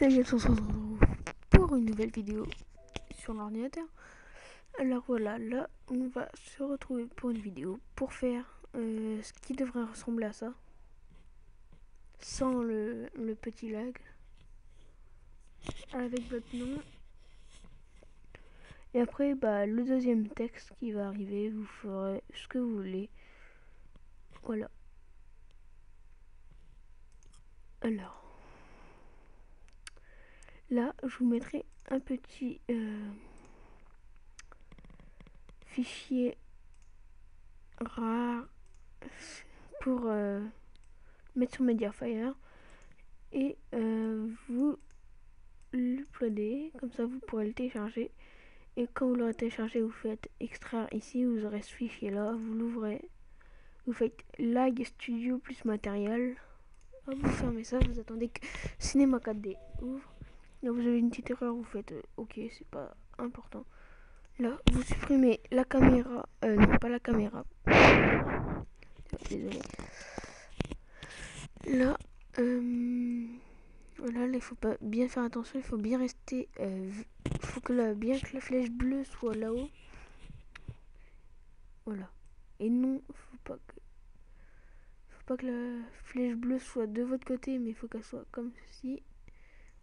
Salut à tous, on se retrouve pour une nouvelle vidéo sur l'ordinateur. Alors voilà, là on va se retrouver pour une vidéo pour faire ce qui devrait ressembler à ça, sans le petit lag, avec votre nom. Et après, le deuxième texte qui va arriver, vous ferez ce que vous voulez. Voilà. Alors, là, je vous mettrai un petit fichier rare pour mettre sur Mediafire et vous l'uploadez, comme ça vous pourrez le télécharger. Et quand vous l'aurez téléchargé, vous faites extraire ici, vous aurez ce fichier là, vous l'ouvrez, vous faites lag studio plus matériel, vous fermez ça, vous attendez que Cinema 4D ouvre. Là vous avez une petite erreur, vous faites ok, c'est pas important. Là vous supprimez la caméra, non pas la caméra, désolé. Là voilà, là il faut pas bien faire attention, il faut bien rester, il faut que bien que la flèche bleue soit là-haut. Voilà. Et non, faut pas que la flèche bleue soit de votre côté, mais il faut qu'elle soit comme ceci.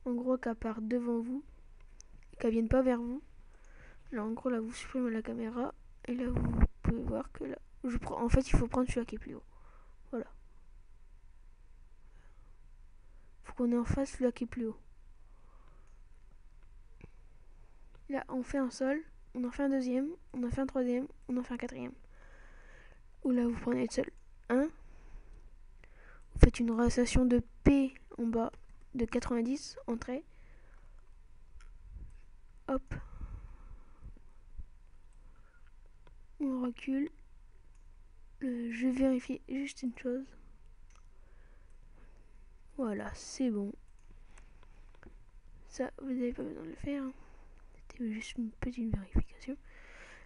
En gros, qu'elle part devant vous, qu'elle vienne pas vers vous. Là, en gros, là, vous supprimez la caméra, et là, vous pouvez voir que là, en fait, il faut prendre celui-là qui est plus haut. Voilà. Faut qu'on ait en face celui-là qui est plus haut. Là, on fait un sol, on en fait un deuxième, on en fait un troisième, on en fait un quatrième. Ou là, vous prenez le seul 1. Vous faites une rotation de P en bas de 90, entrée. Hop. On recule. Je vérifie juste une chose. Voilà, c'est bon. Ça, vous n'avez pas besoin de le faire. C'était juste une petite vérification.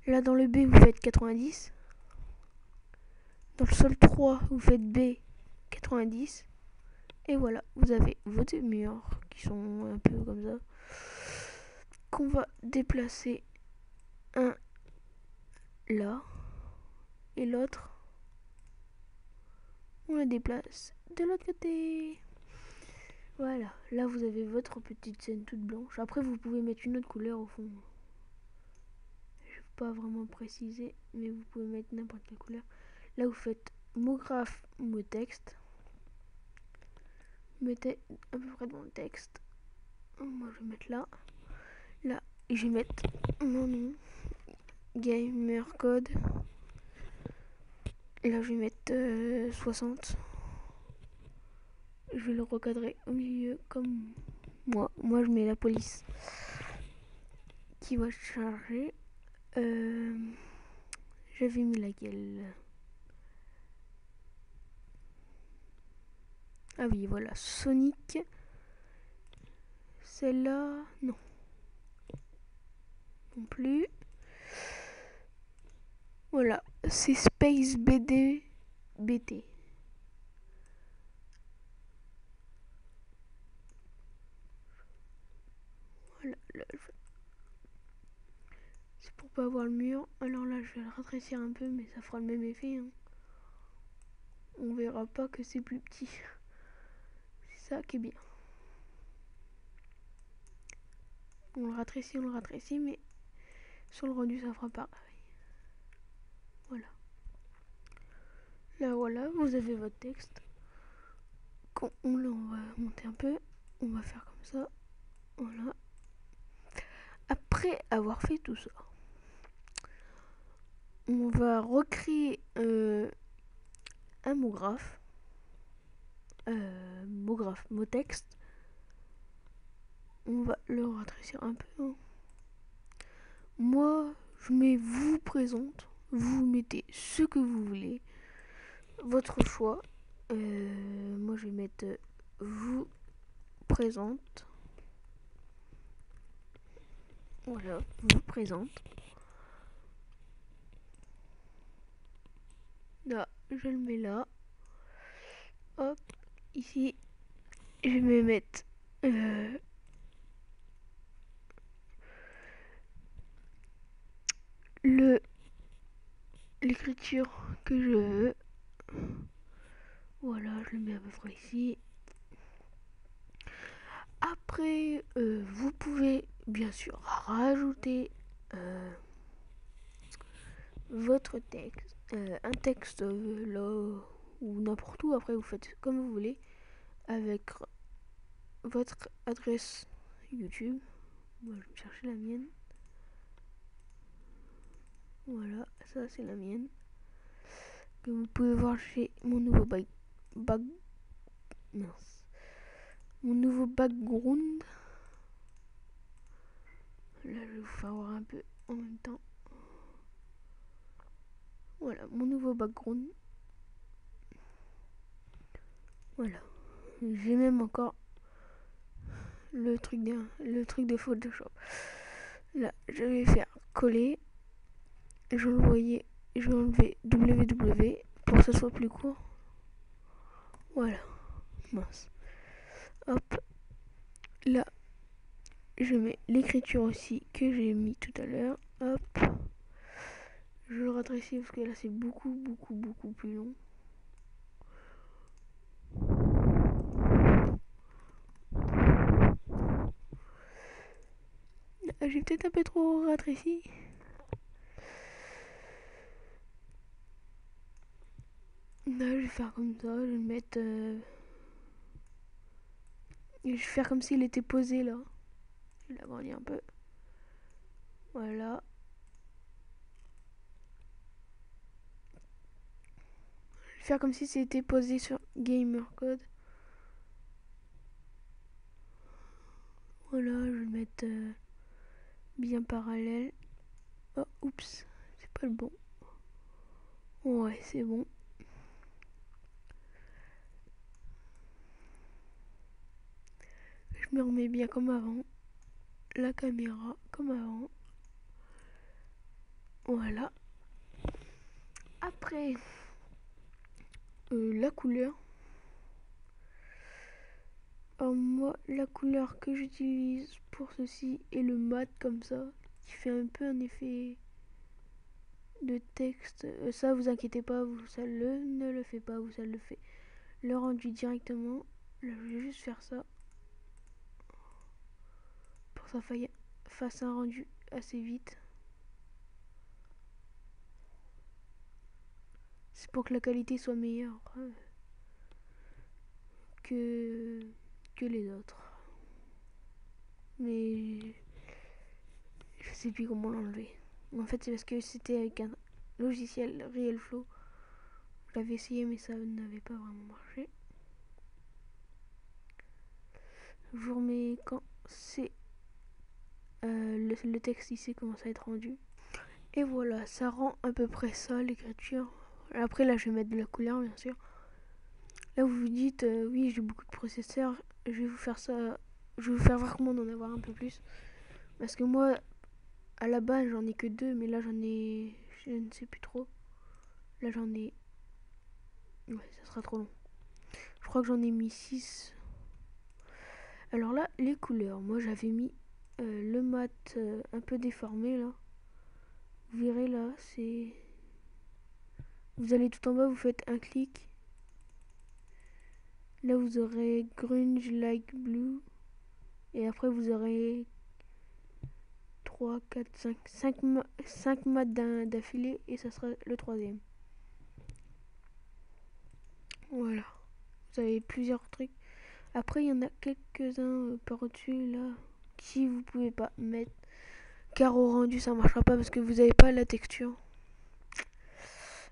Là, dans le B, vous faites 90. Dans le sol 3, vous faites B 90. Et voilà, vous avez vos deux murs qui sont un peu comme ça. Qu'on va déplacer un là. Et l'autre, on le déplace de l'autre côté. Voilà, là vous avez votre petite scène toute blanche. Après vous pouvez mettre une autre couleur au fond. Je ne vais pas vraiment préciser, mais vous pouvez mettre n'importe quelle couleur. Là vous faites mot graphe, mot texte. Mettez à peu près dans le texte. Moi je vais mettre là. Là, et je vais mettre mon nom. Gamer code. Là je vais mettre 60. Je vais le recadrer au milieu comme moi. Moi je mets la police qui va charger. J'avais mis laquelle? Ah oui, voilà, Sonic. Celle-là, non. Non plus. Voilà, c'est Space BD BT. Voilà, là, c'est pour pas avoir le mur. Alors là, je vais le rétrécir un peu, mais ça fera le même effet. Hein. On verra pas que c'est plus petit. C'est ça qui est bien. On le rétrécit, mais sur le rendu, ça fera pareil. Voilà. Là, voilà, vous avez votre texte. Quand on va monter un peu, on va faire comme ça. Voilà. Après avoir fait tout ça, on va recréer un mot graphe. Mot texte. On va le rétrécir un peu. Hein. Moi, je mets vous présente. Vous mettez ce que vous voulez. Votre choix. Moi, je vais mettre vous présente. Voilà, vous présente. Là, je le mets là. Hop, ici, je vais mettre l'écriture que je veux. Voilà, je le mets à peu près ici. Après, vous pouvez bien sûr rajouter votre texte, un texte là ou n'importe où. Après, vous faites comme vous voulez avec votre adresse YouTube. Moi, je vais chercher la mienne. Voilà, ça c'est la mienne. Comme vous pouvez voir, j'ai mon nouveau mon nouveau background. Là, je vais vous faire voir un peu en même temps. Voilà, mon nouveau background. Voilà. J'ai même encore le truc de Photoshop. Là, je vais faire coller. Je vais enlever www pour que ce soit plus court. Voilà. Mince. Hop. Là, je mets l'écriture aussi que j'ai mis tout à l'heure. Hop. Je le redresse parce que là, c'est beaucoup plus long. J'ai peut-être un peu trop rétréci. Là, je vais faire comme ça. Je vais le mettre. Je vais faire comme s'il était posé là. Je vais l'agrandir un peu. Voilà. Je vais faire comme si c'était posé sur Gamer Code. Voilà, je vais le mettre bien parallèle. Oh, oups, c'est pas le bon. Ouais, c'est bon. Je me remets bien comme avant. La caméra comme avant. Voilà. Après, la couleur. Alors moi, la couleur que j'utilise pour ceci est le mat comme ça, qui fait un peu un effet de texte. Ça, vous inquiétez pas, ça ne le fait pas, ça le fait. Le rendu directement. Là, je vais juste faire ça pour que ça fasse un rendu assez vite. C'est pour que la qualité soit meilleure que les autres. Mais je sais plus comment l'enlever. En fait, c'est parce que c'était avec un logiciel RealFlow. Je l'avais essayé, mais ça n'avait pas vraiment marché. Je vous remets quand c'est le texte ici commence à être rendu. Et voilà, ça rend à peu près ça l'écriture. Après, là, je vais mettre de la couleur, bien sûr. Là, vous vous dites, oui, j'ai beaucoup de processeurs. Je vais vous faire ça. Je vais vous faire voir comment en avoir un peu plus. Parce que moi, à la base, j'en ai que 2, mais là, j'en ai. Je ne sais plus trop. Là, j'en ai. Ouais, ça sera trop long. Je crois que j'en ai mis 6. Alors là, les couleurs. Moi, j'avais mis le mat un peu déformé, là. Vous verrez, là, c'est. Vous allez tout en bas, vous faites un clic. Là, vous aurez grunge like blue. Et après, vous aurez 3, 4, 5 mats d'affilée. Et ça sera le troisième. Voilà. Vous avez plusieurs trucs. Après, il y en a quelques-uns par-dessus, là, qui vous pouvez pas mettre. Car au rendu, ça marchera pas parce que vous n'avez pas la texture.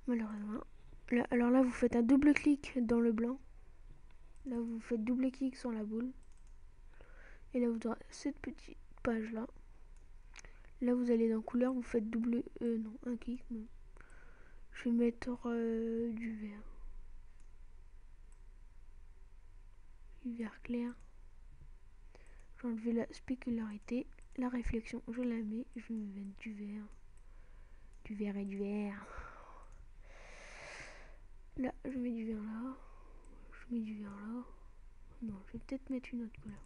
Malheureusement. Là, alors là, vous faites un double clic dans le blanc. Là, vous faites double clic sur la boule. Et là, vous aurez cette petite page là. Là, vous allez dans couleur, vous faites un clic. Non. Je vais mettre du vert. Du vert clair. J'ai enlevé la spécularité. La réflexion, je la mets. Je vais mettre du vert. Du vert et du vert. Là, je mets du vert là. Je mets du vert là. Non, je vais peut-être mettre une autre couleur.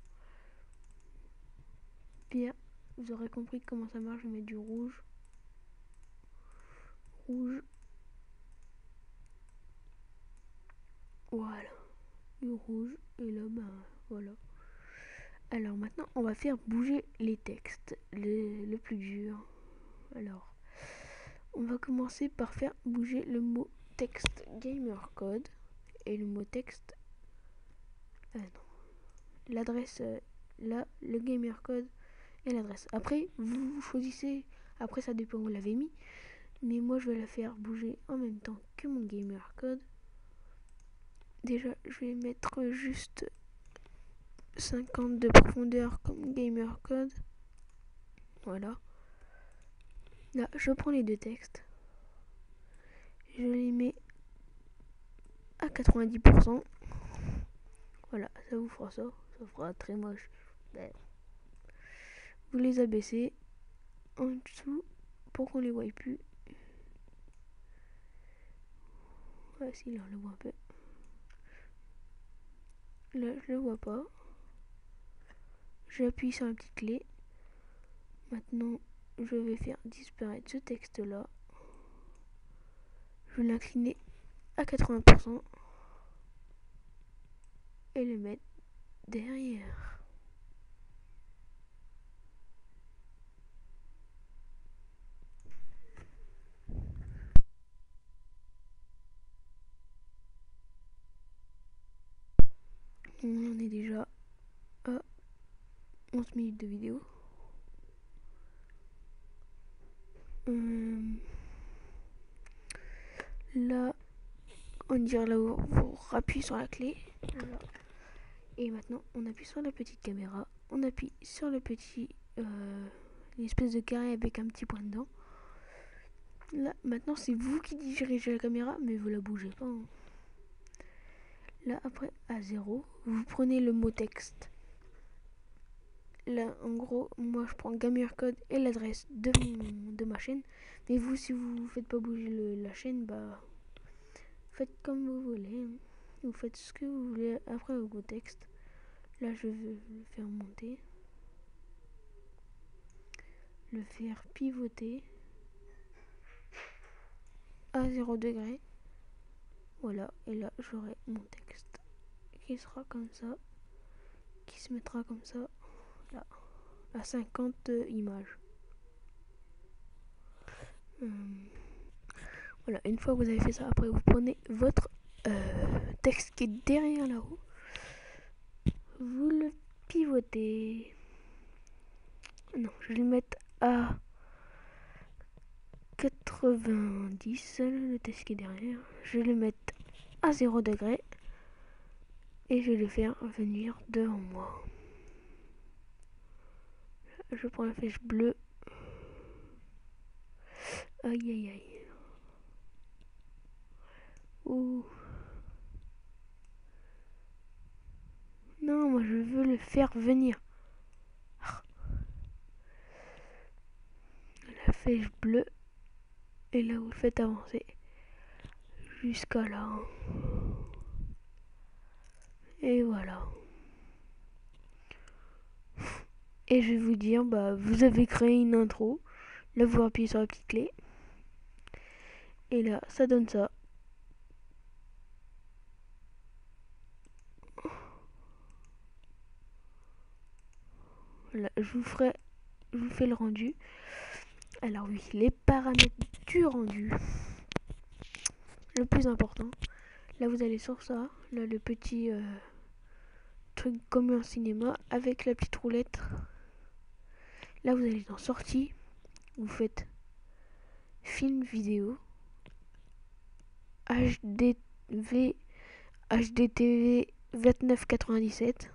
Bien, vous aurez compris comment ça marche. Je vais mettre du rouge. Rouge. Voilà, le rouge. Et là, ben voilà. Alors maintenant, on va faire bouger les textes, le plus dur. Alors, on va commencer par faire bouger le mot texte gamer code et le mot texte. Non. L'adresse, là, le gamer code et l'adresse. Après, vous choisissez. Après, ça dépend où vous l'avez mis. Mais moi, je vais la faire bouger en même temps que mon gamer code. Déjà, je vais mettre juste 50 de profondeur comme gamer code. Voilà. Là, je prends les deux textes. Je les mets à 90%. Voilà, ça vous fera ça. Ça fera très moche. Vous les abaissez en dessous pour qu'on les voie plus. Ouais, si, là, on le voit un peu. Là, je le vois pas. J'appuie sur la petite clé. Maintenant, je vais faire disparaître ce texte-là. Je vais l'incliner à 80% et le mettre derrière. On est déjà à 11 minutes de vidéo. Là, on dirait là où vous appuyez sur la clé. Voilà. Et maintenant, on appuie sur la petite caméra. On appuie sur le petit... l'espèce de carré avec un petit point dedans. Là, maintenant, c'est vous qui dirigez la caméra, mais vous la bougez pas. Hein. Là, après, à 0, vous prenez le mot texte. Là, en gros, moi, je prends gamer code et l'adresse de ma chaîne. Mais vous, si vous faites pas bouger la chaîne, bah, faites comme vous voulez. Hein. Vous faites ce que vous voulez après au mot texte. Là, je vais le faire monter. Le faire pivoter à 0 degré. Voilà, et là, j'aurai mon texte qui sera comme ça, qui se mettra comme ça, là, à 50 images. Voilà, une fois que vous avez fait ça, après vous prenez votre texte qui est derrière là-haut, vous le pivotez. Non, je vais le mettre à 90, le texte qui est derrière. Je vais le mettre à 0 degré et je vais le faire venir devant moi. Je prends la flèche bleue. Aïe aïe aïe. Ouh. Non, moi je veux le faire venir. La flèche bleue. Et là vous le faites avancer. Jusqu'à là. Et voilà. Et je vais vous dire, bah vous avez créé une intro. Là vous appuyez sur la petite clé. Et là ça donne ça. Là, je vous fais le rendu. Alors oui, les paramètres du rendu. Le plus important. Là vous allez sur ça. Là le petit truc comme un cinéma avec la petite roulette. Là vous allez dans sortie. Vous faites film vidéo. HDTV 2997.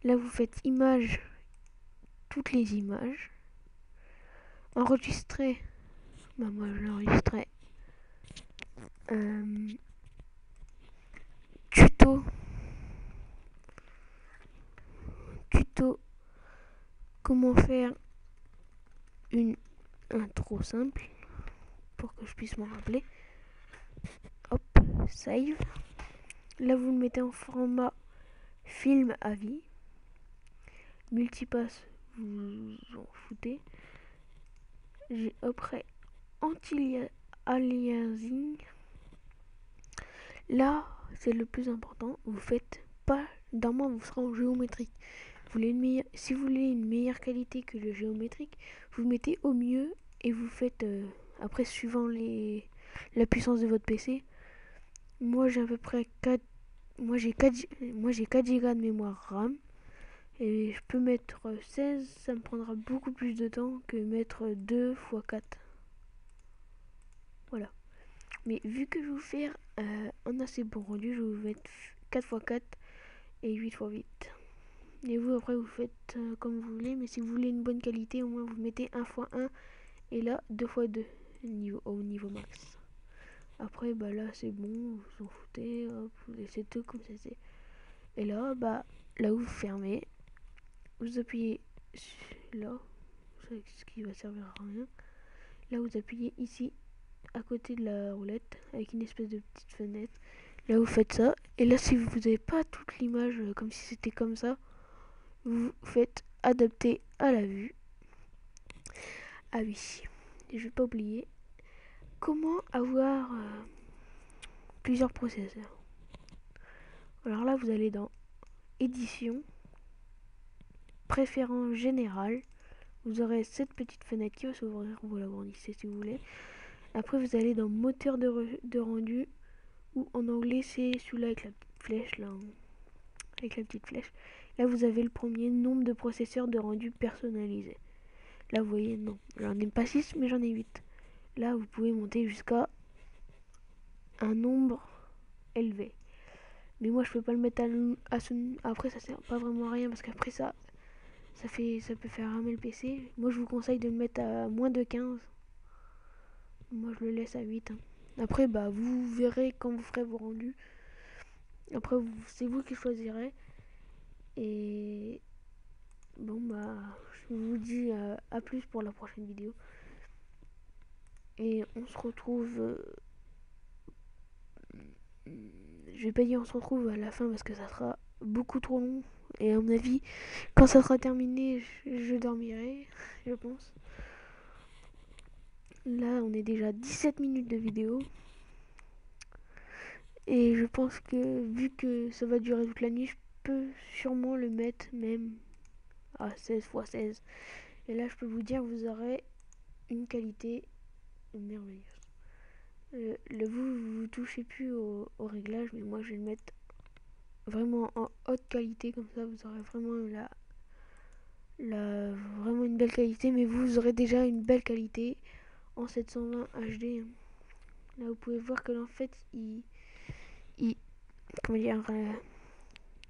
Là vous faites images, toutes les images. Enregistrer. Bah moi je l'enregistrais. Tuto. Comment faire une intro simple pour que je puisse m'en rappeler. Hop, save. Là vous le mettez en format film à vie. Multipass, vous en foutez. J'ai après anti-aliasing. Là, c'est le plus important. Vous faites pas, normalement vous serez en géométrique. Si vous voulez une meilleure qualité que le géométrique, vous mettez au mieux et vous faites après suivant la puissance de votre PC. Moi j'ai à peu près 4 moi j'ai 4 Go de mémoire RAM et je peux mettre 16, ça me prendra beaucoup plus de temps que mettre 2 x 4. Voilà. Mais vu que je vais vous faire un assez bon rendu, je vais vous mettre 4 x 4 et 8 x 8. Et vous après vous faites comme vous voulez, mais si vous voulez une bonne qualité, au moins vous mettez 1 x 1 et là 2 x 2 au niveau max. Après bah là c'est bon, vous en foutez, hop, vous laissez tout comme ça c'est. Et là bah là où vous fermez, vous appuyez là, ce qui va servir à rien. Là vous appuyez ici à côté de la roulette avec une espèce de petite fenêtre. Là vous faites ça et là si vous n'avez pas toute l'image comme si c'était comme ça, vous faites adapter à la vue. Ah oui, je vais pas oublier comment avoir plusieurs processeurs. Alors là vous allez dans édition, préférence générale. Vous aurez cette petite fenêtre qui va s'ouvrir, vous l'agrandissez si vous voulez. Après vous allez dans moteur de rendu, ou en anglais c'est celui-là avec la petite flèche là, avec la petite flèche. Là vous avez le premier nombre de processeurs de rendu personnalisé. Là vous voyez, non, j'en ai pas 6 mais j'en ai 8. Là vous pouvez monter jusqu'à un nombre élevé. Mais moi je peux pas le mettre à ce. Après ça sert pas vraiment à rien parce qu'après ça peut faire ramer le PC. Moi je vous conseille de le mettre à moins de 15. Moi je le laisse à 8 hein. Après bah vous verrez quand vous ferez vos rendus. Après c'est vous qui choisirez. Et bon bah je vous dis à plus pour la prochaine vidéo. Et on se retrouve. Je vais pas dire on se retrouve à la fin parce que ça sera beaucoup trop long. Et à mon avis, quand ça sera terminé, je dormirai, je pense. Là, on est déjà à 17 minutes de vidéo. Et je pense que vu que ça va durer toute la nuit, je peux sûrement le mettre même à 16 x 16. Et là, je peux vous dire que vous aurez une qualité merveilleuse. Vous touchez plus au réglage, mais moi je vais le mettre vraiment en haute qualité, comme ça vous aurez vraiment vraiment une belle qualité, mais vous aurez déjà une belle qualité en 720 HD. Là vous pouvez voir que en fait il comment dire,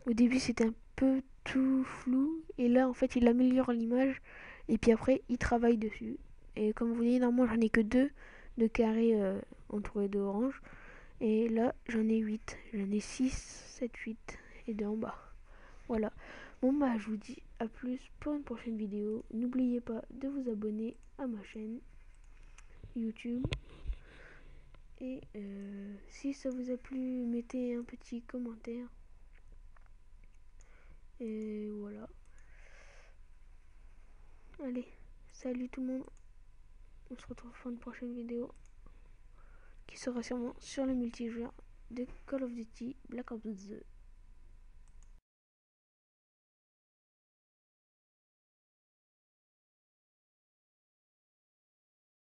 au début c'était un peu tout flou et là en fait il améliore l'image et puis après il travaille dessus. Et comme vous voyez, normalement j'en ai que deux de carrés entourés d'orange. Et là, j'en ai 8. J'en ai 6, 7, 8. Et deux en bas. Voilà. Bon bah, je vous dis à plus pour une prochaine vidéo. N'oubliez pas de vous abonner à ma chaîne YouTube. Et si ça vous a plu, mettez un petit commentaire. Et voilà. Allez, salut tout le monde. On se retrouve pour une prochaine vidéo qui sera sûrement sur le multijoueur de Call of Duty Black Ops 2.